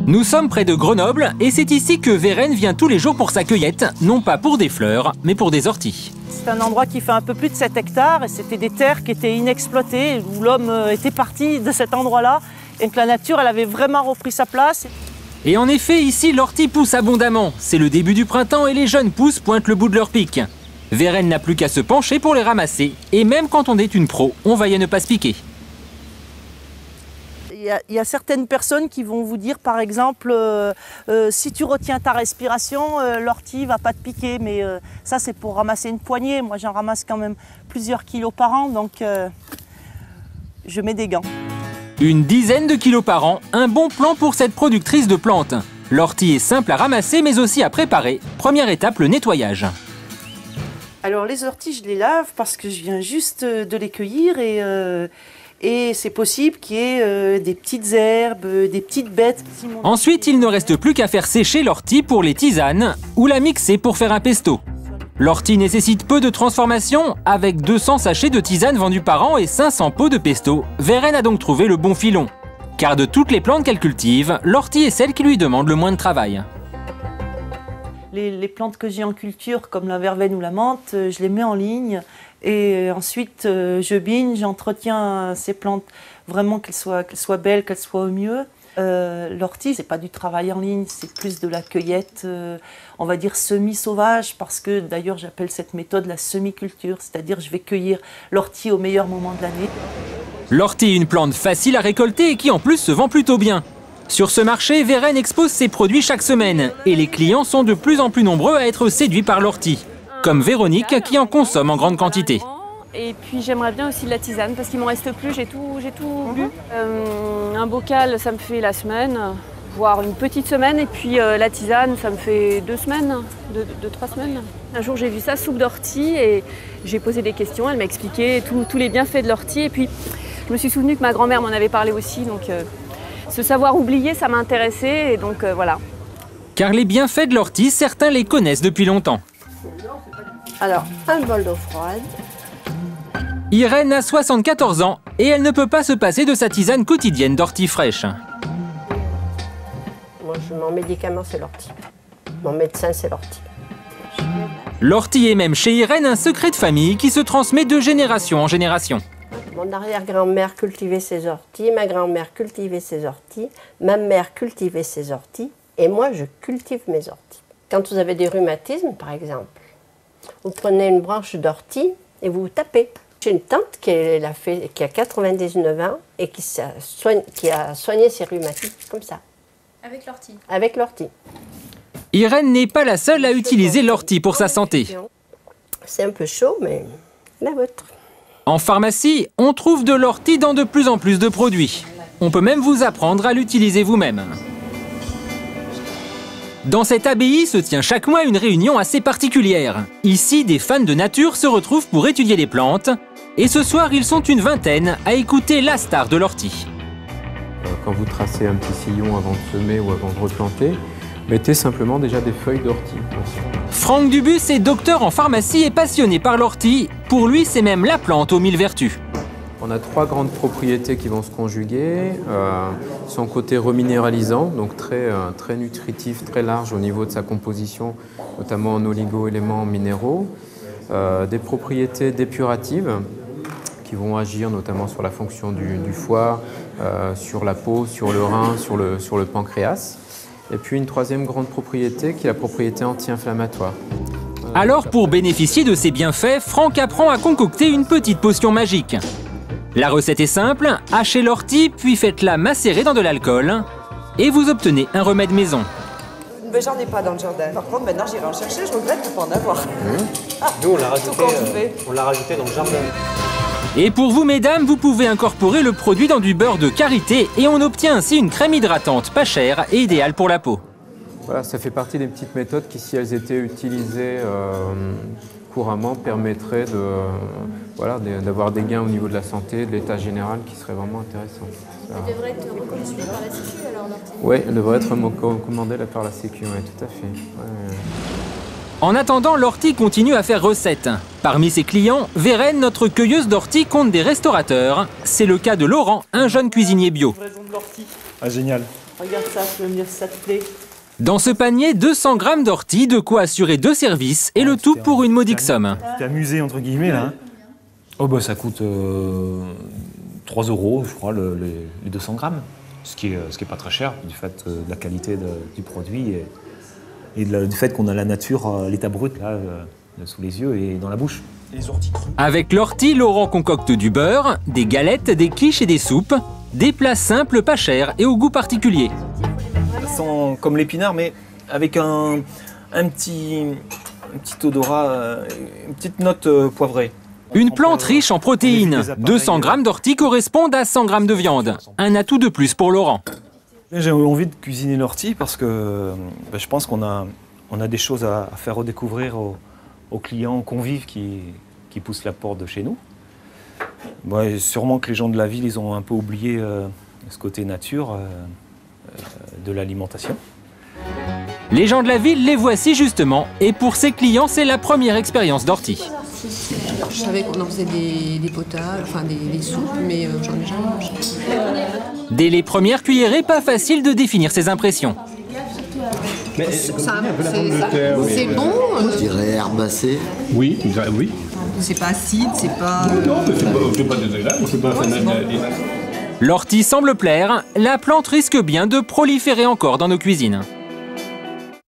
Nous sommes près de Grenoble et c'est ici que Vérène vient tous les jours pour sa cueillette, non pas pour des fleurs, mais pour des orties. C'est un endroit qui fait un peu plus de 7 hectares et c'était des terres qui étaient inexploitées, où l'homme était parti de cet endroit-là et que la nature, elle avait vraiment repris sa place. Et en effet, ici, l'ortie pousse abondamment. C'est le début du printemps et les jeunes pousses pointent le bout de leur pic. Vérène n'a plus qu'à se pencher pour les ramasser. Et même quand on est une pro, on va y ne pas se piquer. Il y a certaines personnes qui vont vous dire, par exemple, si tu retiens ta respiration, l'ortie ne va pas te piquer. Mais ça, c'est pour ramasser une poignée. Moi, j'en ramasse quand même plusieurs kilos par an, donc je mets des gants. Une dizaine de kilos par an, un bon plan pour cette productrice de plantes. L'ortie est simple à ramasser, mais aussi à préparer. Première étape, le nettoyage. Alors, les orties, je les lave parce que je viens juste de les cueillir et c'est possible qu'il y ait des petites herbes, des petites bêtes. Ensuite, il ne reste plus qu'à faire sécher l'ortie pour les tisanes ou la mixer pour faire un pesto. L'ortie nécessite peu de transformation, avec 200 sachets de tisane vendus par an et 500 pots de pesto. Vérène a donc trouvé le bon filon. Car de toutes les plantes qu'elle cultive, l'ortie est celle qui lui demande le moins de travail. Les plantes que j'ai en culture, comme la verveine ou la menthe, je les mets en ligne. Et ensuite, je bine, j'entretiens ces plantes vraiment qu'elles soient belles, qu'elles soient au mieux. L'ortie, c'est pas du travail en ligne, c'est plus de la cueillette, on va dire semi-sauvage, parce que d'ailleurs j'appelle cette méthode la semi-culture, c'est-à-dire je vais cueillir l'ortie au meilleur moment de l'année. L'ortie est une plante facile à récolter et qui en plus se vend plutôt bien. Sur ce marché, Vérène expose ses produits chaque semaine et les clients sont de plus en plus nombreux à être séduits par l'ortie, comme Véronique qui en consomme en grande quantité. Et puis j'aimerais bien aussi de la tisane parce qu'il m'en reste plus, j'ai tout bu. Un bocal, ça me fait la semaine, voire une petite semaine. Et puis la tisane, ça me fait 2 semaines, 2-3 semaines. Un jour j'ai vu ça, soupe d'ortie, et j'ai posé des questions. Elle m'a expliqué tous les bienfaits de l'ortie. Et puis je me suis souvenu que ma grand-mère m'en avait parlé aussi. Donc ce savoir oublié, ça m'a intéressée. Et donc voilà. Car les bienfaits de l'ortie, certains les connaissent depuis longtemps. Alors, un bol d'eau froide. Irène a 74 ans et elle ne peut pas se passer de sa tisane quotidienne d'ortie fraîche. Moi, mon médicament, c'est l'ortie. Mon médecin, c'est l'ortie. L'ortie est même chez Irène un secret de famille qui se transmet de génération en génération. Mon arrière-grand-mère cultivait ses orties, ma grand-mère cultivait ses orties, ma mère cultivait ses orties et moi, je cultive mes orties. Quand vous avez des rhumatismes, par exemple, vous prenez une branche d'ortie et vous vous tapez. J'ai une tante qui a 99 ans et qui a soigné ses rhumatismes comme ça. Avec l'ortie. Avec l'ortie. Irène n'est pas la seule à utiliser l'ortie pour sa santé. C'est un peu chaud, mais la vôtre. En pharmacie, on trouve de l'ortie dans de plus en plus de produits. On peut même vous apprendre à l'utiliser vous-même. Dans cette abbaye se tient chaque mois une réunion assez particulière. Ici, des fans de nature se retrouvent pour étudier les plantes. Et ce soir, ils sont une vingtaine à écouter la star de l'ortie. Quand vous tracez un petit sillon avant de semer ou avant de replanter, mettez simplement déjà des feuilles d'ortie. Franck Dubus est docteur en pharmacie et passionné par l'ortie. Pour lui, c'est même la plante aux 1000 vertus. On a 3 grandes propriétés qui vont se conjuguer. Son côté reminéralisant, donc très nutritif, très large au niveau de sa composition, notamment en oligo-éléments minéraux. Des propriétés dépuratives qui vont agir notamment sur la fonction du foie, sur la peau, sur le rein, sur le pancréas. Et puis une troisième grande propriété qui est la propriété anti-inflammatoire. Alors pour bénéficier de ces bienfaits, Franck apprend à concocter une petite potion magique. La recette est simple, hachez l'ortie puis faites-la macérer dans de l'alcool et vous obtenez un remède maison. Mais j'en ai pas dans le jardin. Par contre, maintenant j'irai en chercher, je regrette de ne pas en avoir. Nous on l'a rajouté dans le jardin. Et pour vous mesdames, vous pouvez incorporer le produit dans du beurre de karité et on obtient ainsi une crème hydratante pas chère et idéale pour la peau. Voilà, ça fait partie des petites méthodes qui, si elles étaient utilisées couramment, permettraient d'avoir des gains au niveau de la santé, de l'état général qui serait vraiment intéressant. Elle devrait être recommandée par la Sécu alors l'ortie? Oui, elle devrait être recommandée par la Sécu, oui, tout à fait. Ouais. En attendant, l'ortie continue à faire recette. Parmi ses clients, Vérène, notre cueilleuse d'ortie, compte des restaurateurs. C'est le cas de Laurent, un jeune cuisinier bio. Ah, génial. Regarde ça, tu veux me dire si ça te plaît. Dans ce panier, 200 grammes d'ortie, de quoi assurer 2 services, et le tout pour une modique somme. Tu t'es amusé, entre guillemets, là. Oh, bah, ça coûte 3 €, je crois, les 200 grammes. Ce qui est pas très cher, du fait de la qualité du produit et du fait qu'on a la nature, l'état brut, là, sous les yeux et dans la bouche. Les orties crues. Avec l'ortie, Laurent concocte du beurre, des galettes, des quiches et des soupes. Des plats simples, pas chers et au goût particulier. Ça sent comme l'épinard, mais avec un petit odorat, une petite note poivrée. Une plante riche en protéines. 200 grammes d'ortie correspondent à 100 grammes de viande. Un atout de plus pour Laurent. J'ai envie de cuisiner l'ortie parce que je pense qu'on a des choses à faire redécouvrir aux clients, aux convives qui poussent la porte de chez nous. Et sûrement que les gens de la ville, ils ont un peu oublié ce côté nature de l'alimentation. Les gens de la ville, les voici justement. Et pour ces clients, c'est la première expérience d'ortie. Je savais qu'on en faisait des potages, enfin des soupes, mais j'en ai jamais mangé. Dès les premières cuillerées, pas facile de définir ses impressions. C'est bon. Je dirais herbacé. Oui, oui. C'est pas acide, c'est pas... Non, c'est pas désagréable, c'est pas... L'ortie semble plaire, la plante risque bien de proliférer encore dans nos cuisines.